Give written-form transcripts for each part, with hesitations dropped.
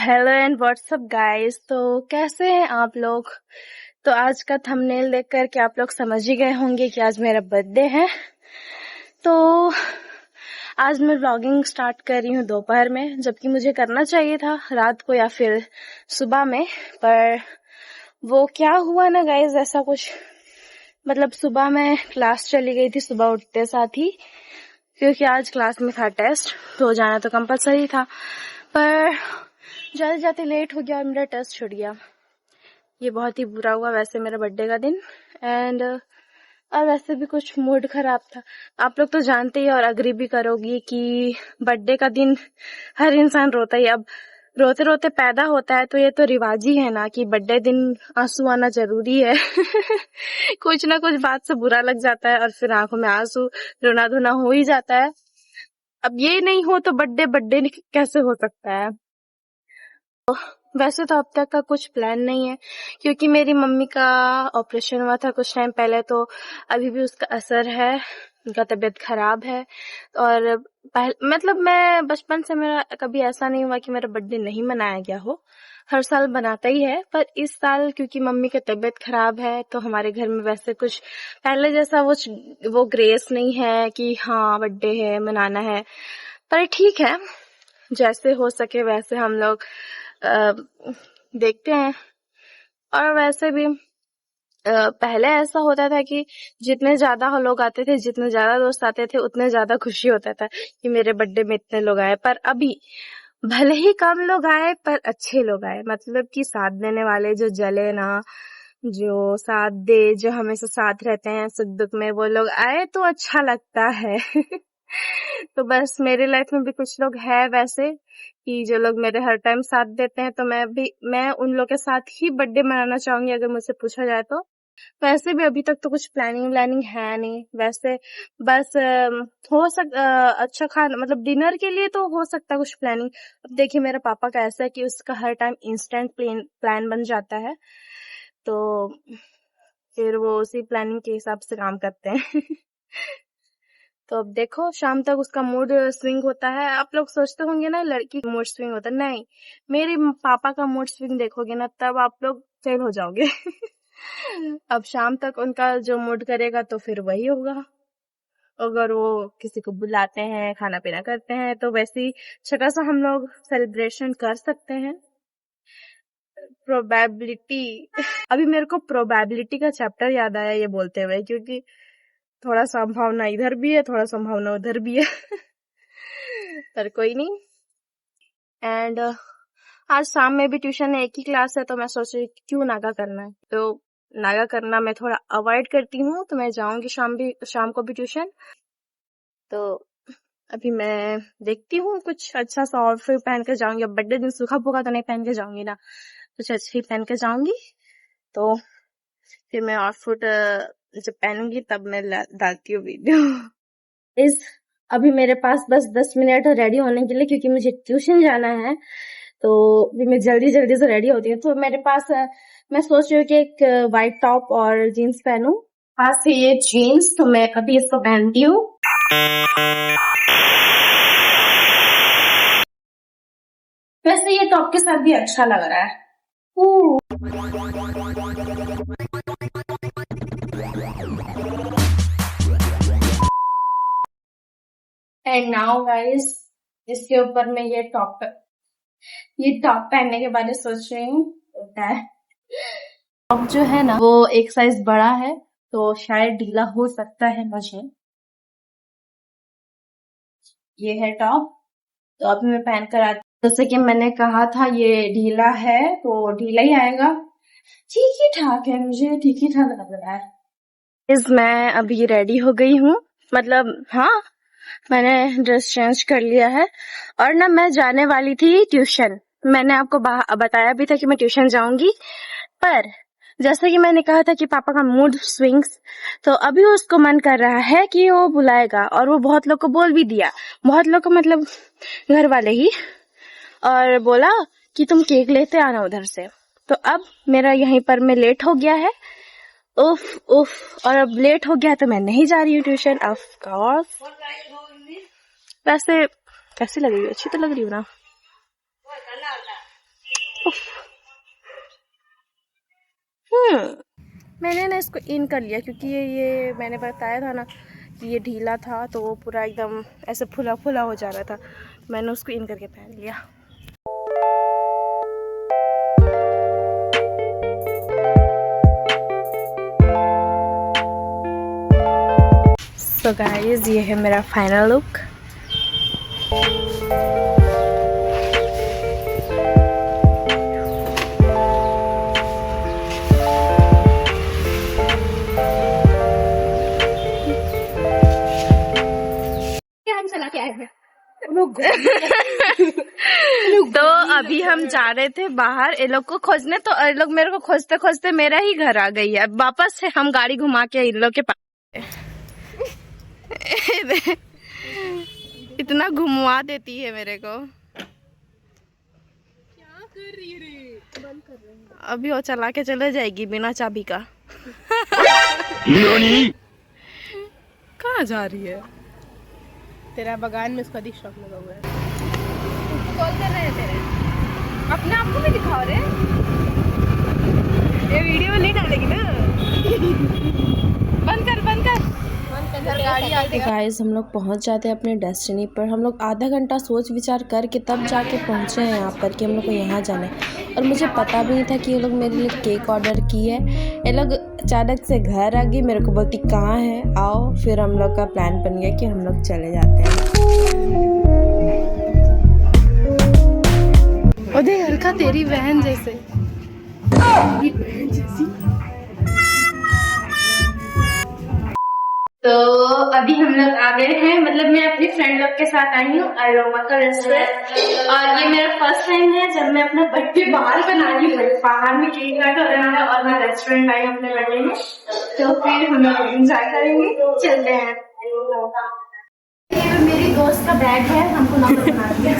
Hello and WhatsApp guys. तो कैसे हैं आप लोग। तो आज का थंबनेल देखकर के आप लोग समझ ही गए होंगे कि आज मेरा बर्थडे है। तो आज मैं व्लॉगिंग स्टार्ट कर रही हूँ दोपहर में, जबकि मुझे करना चाहिए था रात को या फिर सुबह में। पर वो क्या हुआ ना गाइस, ऐसा कुछ मतलब सुबह में क्लास चली गई थी सुबह उठते साथ ही, क्योंकि आज क्लास में था टेस्ट, तो जाना तो कंपलसरी था। पर जाते जाते लेट हो गया और मेरा टेस्ट छूट गया। ये बहुत ही बुरा हुआ वैसे मेरा बर्थडे का दिन। एंड और वैसे भी कुछ मूड खराब था। आप लोग तो जानते ही और अग्री भी करोगी कि बर्थडे का दिन हर इंसान रोता ही। अब रोते रोते पैदा होता है तो ये तो रिवाज ही है ना कि बर्थडे दिन आंसू आना जरूरी है। कुछ ना कुछ बात से बुरा लग जाता है और फिर आंखों में आंसू, रोना धोना हो ही जाता है। अब ये नहीं हो तो बर्थडे बर्थडे कैसे हो सकता है। वैसे तो अब तक का कुछ प्लान नहीं है, क्योंकि मेरी मम्मी का ऑपरेशन हुआ था कुछ टाइम पहले, तो अभी भी उसका असर है, उनका तबीयत खराब है। और मतलब मैं बचपन से मेरा कभी ऐसा नहीं हुआ कि मेरा बर्थडे नहीं मनाया गया हो, हर साल बनाता ही है। पर इस साल क्योंकि मम्मी की तबीयत खराब है तो हमारे घर में वैसे कुछ पहले जैसा वो ग्रेस नहीं है कि हाँ बर्थडे है मनाना है। पर ठीक है, जैसे हो सके वैसे हम लोग देखते हैं। और वैसे भी पहले ऐसा होता था कि जितने ज्यादा लोग आते थे, जितने ज्यादा दोस्त आते थे, उतने ज्यादा खुशी होता था कि मेरे बर्थडे में इतने लोग आए। पर अभी भले ही कम लोग आए पर अच्छे लोग आए, मतलब कि साथ देने वाले, जो जले ना, जो साथ दे, जो हमेशा साथ रहते हैं सुख दुख में, वो लोग आए तो अच्छा लगता है। तो बस मेरी लाइफ में भी कुछ लोग हैं वैसे कि जो लोग मेरे हर टाइम साथ देते हैं, तो मैं उन लोग के साथ ही बर्थडे मनाना चाहूंगी अगर मुझसे पूछा जाए तो। वैसे भी अभी तक तो कुछ प्लानिंग है नहीं वैसे। बस अच्छा खाना मतलब डिनर के लिए तो हो सकता है कुछ प्लानिंग। अब देखिए मेरे पापा का ऐसा है कि उसका हर टाइम इंस्टेंट प्लान बन जाता है, तो फिर वो उसी प्लानिंग के हिसाब से काम करते हैं। तो अब देखो शाम तक उसका मूड स्विंग होता है। आप लोग सोचते होंगे ना लड़की का मूड स्विंग होता है, नहीं, मेरे पापा का मूड स्विंग देखोगे ना तब आप लोग फेल हो जाओगे। अब शाम तक उनका जो मूड करेगा तो फिर वही होगा। अगर वो किसी को बुलाते हैं, खाना पीना करते हैं, तो वैसे ही छोटा सा हम लोग सेलिब्रेशन कर सकते हैं। प्रोबेबिलिटी। अभी मेरे को प्रोबेबिलिटी का चैप्टर याद आया ये बोलते हुए, क्योंकि थोड़ा संभावना इधर भी है, थोड़ा संभावना उधर भी है। पर कोई नहीं। एंड आज शाम में भी ट्यूशन है, एक ही क्लास है, तो मैं सोच रही क्यों नागा करना है, तो नागा करना मैं थोड़ा अवॉइड करती हूँ। तो मैं जाऊंगी शाम को भी ट्यूशन। तो अभी मैं देखती हूँ कुछ अच्छा सा आउटफिट पहन के जाऊंगी। अब बर्थडे दिन सूखा फूखा तो नहीं पहन के जाऊंगी ना, कुछ अच्छी पहन के जाऊंगी। तो फिर मैं आउटफिट जब पहनूंगी तब मैं डालती हूँ वीडियो। अभी मेरे पास बस 10 मिनट रेडी होने के लिए, क्योंकि मुझे ट्यूशन जाना है। तो भी मैं जल्दी जल्दी से रेडी होती हूँ। तो मेरे पास मैं सोच रही हूँ कि एक व्हाइट टॉप और जीन्स पहनूं। पास है ये जीन्स, तो मैं अभी इसको पहनती हूँ। वैसे ये टॉप के साथ भी अच्छा लग रहा है। एंड नाउ गाइस, इसके ऊपर मैं ये टॉप पहनने के बारे में सोच रही हूँ। टॉप जो है ना वो एक साइज बड़ा है, तो शायद ढीला हो सकता है मुझे। ये है टॉप, तो अभी मैं पहन कर आती हूँ। जैसे कि मैंने कहा था ये ढीला है तो ढीला ही आएगा। ठीक ही ठाक है, मुझे ठीक ही ठाक लग रहा है। मैं अभी रेडी हो गई हूँ, मतलब हाँ मैंने ड्रेस चेंज कर लिया है। और ना मैं जाने वाली थी ट्यूशन। मैंने आपको बताया भी था कि मैं ट्यूशन जाऊंगी, पर जैसे कि मैंने कहा था कि पापा का मूड स्विंग्स, तो अभी उसको मन कर रहा है कि वो बुलाएगा। और वो बहुत लोग को बोल भी दिया, बहुत लोग को मतलब घर वाले ही, और बोला कि तुम केक लेते आना उधर से। तो अब मेरा यहीं पर में लेट हो गया है, उफ उफ। और अब लेट हो गया तो मैं नहीं जा रही हूँ ट्यूशन ऑफ कोर्स। वैसे कैसी लग रही है, अच्छी तो लग रही हूँ ना। मैंने ना इसको इन कर लिया क्योंकि ये मैंने बताया था ना कि ये ढीला था, तो वो पूरा एकदम ऐसे फुला फुला हो जा रहा था। मैंने उसको इन करके पहन लिया। सो गाइस, ये है मेरा फाइनल लुक। चला के आए हैं तो अभी हम जा रहे थे बाहर ये लोग को खोजने, तो ये लोग मेरे को खोजते खोजते मेरा ही घर आ गई है। वापस से हम गाड़ी घुमा के इन लोग के पास इतना घुमवा देती है मेरे को। क्या कर रही है रे? बंद कर रही है। अभी वो चला के चले जाएगी बिना चाबी का। कहाँ जा रही है? तेरा बगान में उसका शौक लगा हुआ है। कॉल कर रहे हैं तेरे, अपने आप को भी दिखाओ रे। ये वीडियो में नहीं डालेगी ना। बंद कर बंद कर। गाइस, हम लोग पहुंच जाते हैं अपने डेस्टिनी पर। हम लोग आधा घंटा सोच विचार करके तब जाके पहुंचे हैं यहाँ पर कि हम लोग को यहाँ जाना है। और मुझे पता भी नहीं था कि ये लोग मेरे लिए केक ऑर्डर की है। ये लोग अचानक से घर आ गई, मेरे को बोलती कहाँ है आओ। फिर हम लोग का प्लान बन गया कि हम लोग चले जाते हैं। ओदे हल्का तेरी बहन जैसे। तो अभी हम लोग आ गए हैं, मतलब मैं अपनी फ्रेंड लोग के साथ आई हूँ अरोमा का रेस्टोरेंट। और ये मेरा फर्स्ट टाइम है जब मैं अपना बर्थडे बाहर बना रही हूँ। बाहर में केक काट बनाना और मैं रेस्टोरेंट आई हूँ अपने बर्थडे में। तो फिर हम लोग एंजॉय करेंगे, चलते हैं। ये मेरी दोस्त का बैग है, हमको ना बना दिया।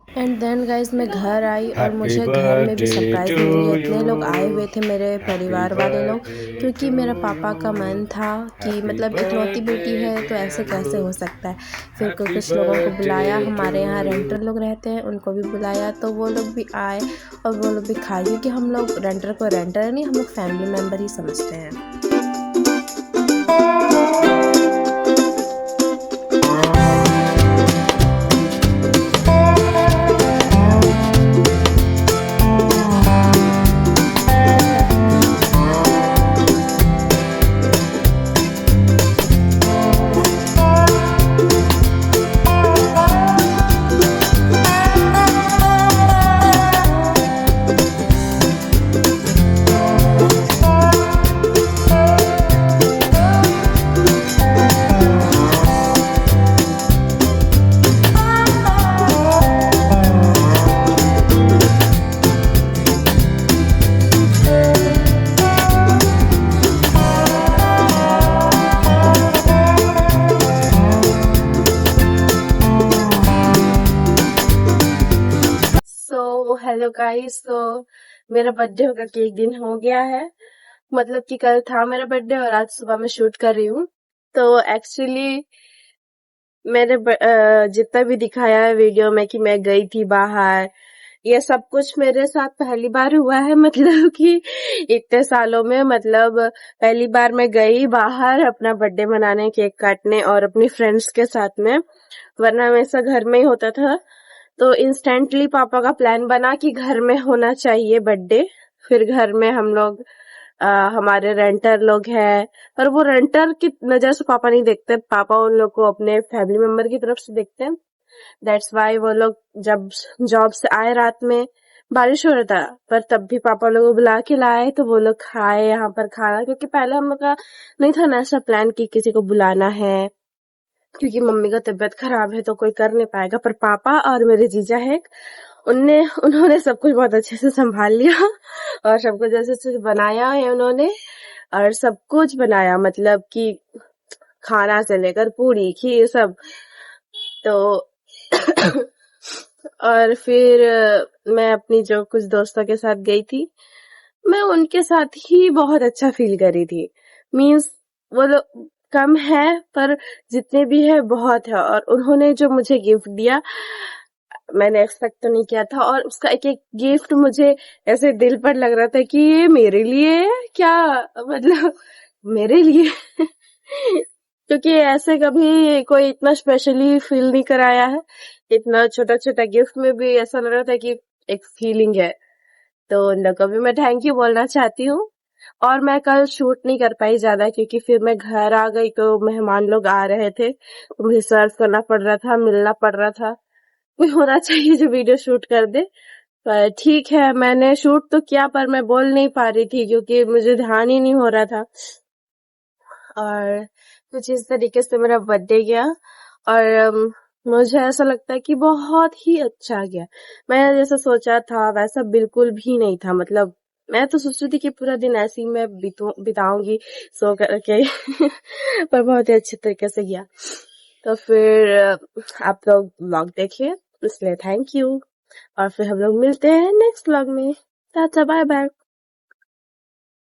एंड देन गाइज मैं घर आई और मुझे घर में भी सरप्राइज मिल गया। इतने लोग आए हुए थे मेरे परिवार वाले लोग, क्योंकि मेरा पापा का मन था कि मतलब इकलौती बेटी है तो ऐसे कैसे हो सकता है। फिर कुछ लोगों को बुलाया, हमारे यहाँ रेंटर लोग रहते हैं उनको भी बुलाया, तो वो लोग भी आए और वो लोग भी खाए, क्योंकि हम लोग रेंटर को रेंटर नहीं, हम लोग फैमिली मेम्बर ही समझते हैं। हेलो गाइस, तो मेरा बर्थडे होकर के एक दिन हो गया है। मतलब कि कल था मेरा बर्थडे और आज सुबह मैं शूट कर रही हूँ। तो एक्चुअली मैंने जितना भी दिखाया है वीडियो में कि मैं गई थी बाहर, ये सब कुछ मेरे साथ पहली बार हुआ है। मतलब कि इतने सालों में मतलब पहली बार मैं गई बाहर अपना बर्थडे मनाने, केक काटने और अपनी फ्रेंड्स के साथ में, वरना हमेशा घर में ही होता था। तो इंस्टेंटली पापा का प्लान बना कि घर में होना चाहिए बर्थडे। फिर घर में हम लोग हमारे रेंटर लोग हैं, पर वो रेंटर की नजर से पापा नहीं देखते, पापा उन लोग को अपने फैमिली मेंबर की तरफ से देखते हैं। दैट्स वाई वो लोग जब जॉब से आए रात में बारिश हो रहा था, पर तब भी पापा लोगों को बुला के लाए तो वो लोग खाए यहाँ पर खाना, क्योंकि पहले हम लोग का नहीं था ना ऐसा प्लान कि किसी को बुलाना है, क्योंकि मम्मी का तबीयत खराब है तो कोई कर नहीं पाएगा। पर पापा और मेरे जीजा है, उन्होंने सब कुछ बहुत अच्छे से संभाल लिया और सब कुछ जैसे से बनाया है उन्होंने, और सब कुछ बनाया, मतलब कि खाना से लेकर पूरी खीर सब। तो और फिर मैं अपनी जो कुछ दोस्तों के साथ गई थी, मैं उनके साथ ही बहुत अच्छा फील कर रही थी। मीन्स वो लोग कम है पर जितने भी है बहुत है, और उन्होंने जो मुझे गिफ्ट दिया मैंने एक्सपेक्ट तो नहीं किया था, और उसका एक एक गिफ्ट मुझे ऐसे दिल पर लग रहा था कि ये मेरे लिए है क्या, मतलब मेरे लिए क्योंकि ऐसे कभी कोई इतना स्पेशली फील नहीं कराया है। इतना छोटा छोटा गिफ्ट में भी ऐसा लग रहा था कि एक फीलिंग है। तो उन लोगों को भी मैं थैंक यू बोलना चाहती हूँ। और मैं कल शूट नहीं कर पाई ज्यादा, क्योंकि फिर मैं घर आ गई तो मेहमान लोग आ रहे थे, तो मुझे सर्व करना पड़ रहा था, मिलना पड़ रहा था। कोई होना चाहिए जो वीडियो शूट कर दे। पर ठीक है, मैंने शूट तो किया पर मैं बोल नहीं पा रही थी क्योंकि मुझे ध्यान ही नहीं हो रहा था। और कुछ इस तरीके से मेरा बर्थडे गया, और मुझे ऐसा लगता है कि बहुत ही अच्छा गया। मैंने जैसा सोचा था वैसा बिल्कुल भी नहीं था। मतलब मैं तो सोच रही थी कि पूरा दिन ऐसे ही मैं बिताऊंगी सो करके पर बहुत ही अच्छे तरीके से गया। तो फिर आप लोग व्लॉग देखिए, इसलिए थैंक यू। और फिर हम लोग मिलते हैं नेक्स्ट व्लॉग में। Tata bye bye.